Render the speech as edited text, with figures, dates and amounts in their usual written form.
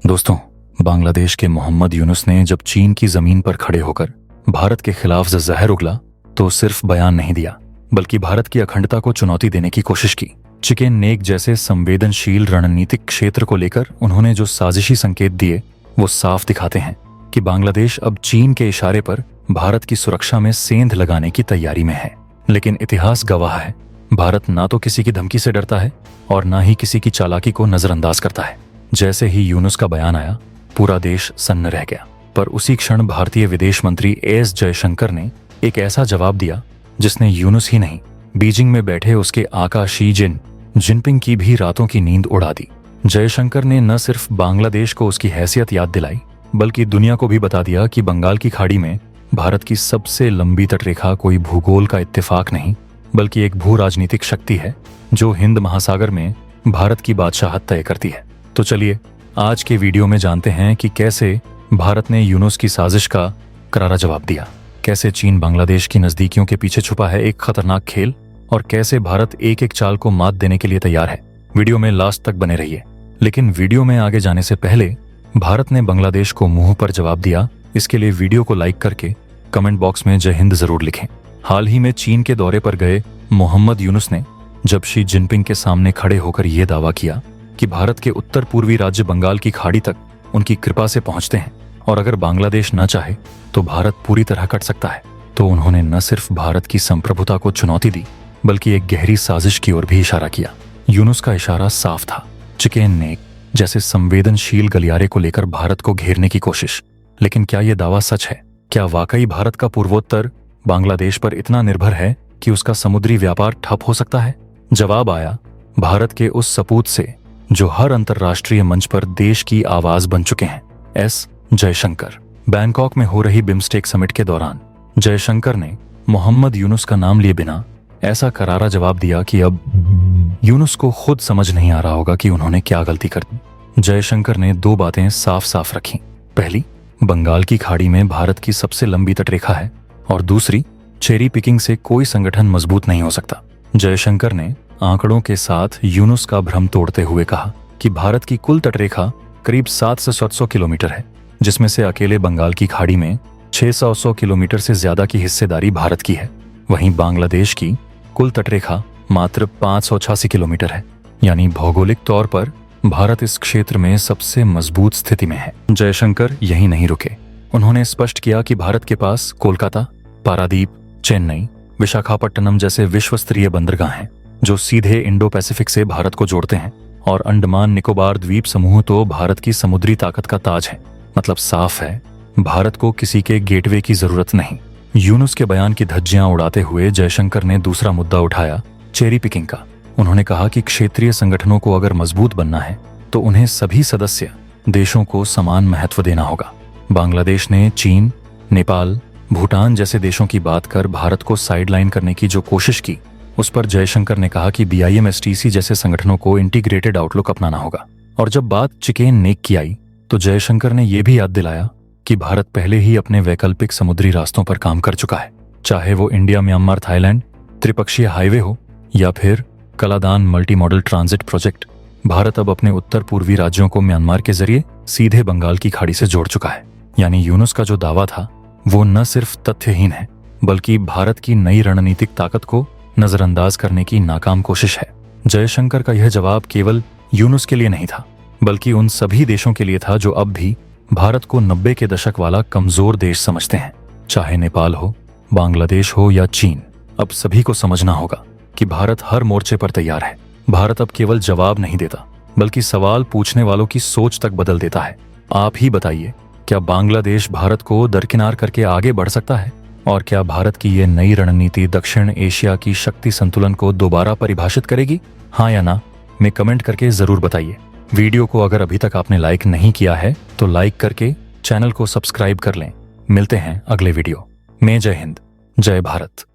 दोस्तों, बांग्लादेश के मोहम्मद यूनुस ने जब चीन की जमीन पर खड़े होकर भारत के खिलाफ जहर उगला तो सिर्फ बयान नहीं दिया बल्कि भारत की अखंडता को चुनौती देने की कोशिश की। चिकेन नेक जैसे संवेदनशील रणनीतिक क्षेत्र को लेकर उन्होंने जो साजिशी संकेत दिए वो साफ दिखाते हैं कि बांग्लादेश अब चीन के इशारे पर भारत की सुरक्षा में सेंध लगाने की तैयारी में है। लेकिन इतिहास गवाह है, भारत ना तो किसी की धमकी से डरता है और ना ही किसी की चालाकी को नजरअंदाज करता है। जैसे ही यूनुस का बयान आया, पूरा देश सन्न रह गया। पर उसी क्षण भारतीय विदेश मंत्री एस जयशंकर ने एक ऐसा जवाब दिया जिसने यूनुस ही नहीं, बीजिंग में बैठे उसके आका शी जिनपिंग की भी रातों की नींद उड़ा दी। जयशंकर ने न सिर्फ बांग्लादेश को उसकी हैसियत याद दिलाई बल्कि दुनिया को भी बता दिया कि बंगाल की खाड़ी में भारत की सबसे लंबी तटरेखा कोई भूगोल का इत्तेफाक नहीं बल्कि एक भू राजनीतिक शक्ति है जो हिंद महासागर में भारत की बादशाहत तय करती है। तो चलिए आज के वीडियो में जानते हैं कि कैसे भारत ने यूनुस की साजिश का करारा जवाब दिया, कैसे चीन बांग्लादेश की नजदीकियों के पीछे छुपा है एक खतरनाक खेल और कैसे भारत एक एक चाल को मात देने के लिए तैयार है। वीडियो में लास्ट तक बने रहिए। लेकिन वीडियो में आगे जाने से पहले भारत ने बांग्लादेश को मुंह पर जवाब दिया, इसके लिए वीडियो को लाइक करके कमेंट बॉक्स में जय हिंद जरूर लिखें। हाल ही में चीन के दौरे पर गए मोहम्मद यूनुस ने जब शी जिनपिंग के सामने खड़े होकर यह दावा किया कि भारत के उत्तर पूर्वी राज्य बंगाल की खाड़ी तक उनकी कृपा से पहुंचते हैं और अगर बांग्लादेश न चाहे तो भारत पूरी तरह कट सकता है, तो उन्होंने न सिर्फ भारत की संप्रभुता को चुनौती दी बल्कि एक गहरी साजिश की ओर भी इशारा किया। यूनुस का इशारा साफ था, चिकेन नेक जैसे संवेदनशील गलियारे को लेकर भारत को घेरने की कोशिश। लेकिन क्या यह दावा सच है? क्या वाकई भारत का पूर्वोत्तर बांग्लादेश पर इतना निर्भर है कि उसका समुद्री व्यापार ठप हो सकता है? जवाब आया भारत के उस सपूत से जो हर अंतर्राष्ट्रीय मंच पर देश की आवाज बन चुके हैं, एस जयशंकर। बैंकॉक में हो रही बिम्स्टेक समिट के दौरान जयशंकर ने मोहम्मद यूनुस का नाम लिए बिना ऐसा करारा जवाब दिया कि अब यूनुस को खुद समझ नहीं आ रहा होगा कि उन्होंने क्या गलती कर दी। जयशंकर ने दो बातें साफ साफ रखी। पहली, बंगाल की खाड़ी में भारत की सबसे लंबी तटरेखा है और दूसरी, चेरी पिकिंग से कोई संगठन मजबूत नहीं हो सकता। जयशंकर ने आंकड़ों के साथ यूनुस का भ्रम तोड़ते हुए कहा कि भारत की कुल तटरेखा करीब 700 से 700 किलोमीटर है, जिसमें से अकेले बंगाल की खाड़ी में 600 किलोमीटर से ज्यादा की हिस्सेदारी भारत की है। वहीं बांग्लादेश की कुल तटरेखा मात्र 586 किलोमीटर है, यानी भौगोलिक तौर पर भारत इस क्षेत्र में सबसे मजबूत स्थिति में है। जयशंकर यहीं नहीं रुके। उन्होंने स्पष्ट किया कि भारत के पास कोलकाता, पारादीप, चेन्नई, विशाखापट्टनम जैसे विश्वस्तरीय बंदरगाह हैं जो सीधे इंडो पैसिफिक से भारत को जोड़ते हैं और अंडमान निकोबार द्वीप समूह तो भारत की समुद्री ताकत का ताज है। मतलब साफ है, भारत को किसी के गेटवे की जरूरत नहीं। यूनुस के बयान की धज्जियां उड़ाते हुए जयशंकर ने दूसरा मुद्दा उठाया, चेरी पिकिंग का। उन्होंने कहा कि क्षेत्रीय संगठनों को अगर मजबूत बनना है तो उन्हें सभी सदस्य देशों को समान महत्व देना होगा। बांग्लादेश ने चीन, नेपाल, भूटान जैसे देशों की बात कर भारत को साइडलाइन करने की जो कोशिश की, उस पर जयशंकर ने कहा कि BIMSTC जैसे संगठनों को इंटीग्रेटेड आउटलुक अपनाना होगा। और जब बात चिकेन नेक की आई तो जयशंकर ने यह भी याद दिलाया कि भारत पहले ही अपने वैकल्पिक समुद्री रास्तों पर काम कर चुका है, चाहे वो इंडिया, म्यांमार, थाईलैंड त्रिपक्षीय हाईवे हो या फिर Kaladan multi modal transit project. Bharat अब अपने उत्तर पूर्वी राज्यों को म्यांमार के जरिए सीधे बंगाल की खाड़ी से जोड़ चुका है। यानी यूनुस का जो दावा था वो न सिर्फ तथ्यहीन है बल्कि भारत की नई रणनीतिक ताकत को नजरअंदाज करने की नाकाम कोशिश है। जयशंकर का यह जवाब केवल यूनुस के लिए नहीं था बल्कि उन सभी देशों के लिए था जो अब भी भारत को 90 के दशक वाला कमजोर देश समझते हैं। चाहे नेपाल हो, बांग्लादेश हो या चीन, अब सभी को समझना होगा कि भारत हर मोर्चे पर तैयार है। भारत अब केवल जवाब नहीं देता बल्कि सवाल पूछने वालों की सोच तक बदल देता है। आप ही बताइए, क्या बांग्लादेश भारत को दरकिनार करके आगे बढ़ सकता है? और क्या भारत की यह नई रणनीति दक्षिण एशिया की शक्ति संतुलन को दोबारा परिभाषित करेगी? हाँ या ना में कमेंट करके जरूर बताइए। वीडियो को अगर अभी तक आपने लाइक नहीं किया है तो लाइक करके चैनल को सब्सक्राइब कर लें। मिलते हैं अगले वीडियो में। जय हिंद, जय भारत।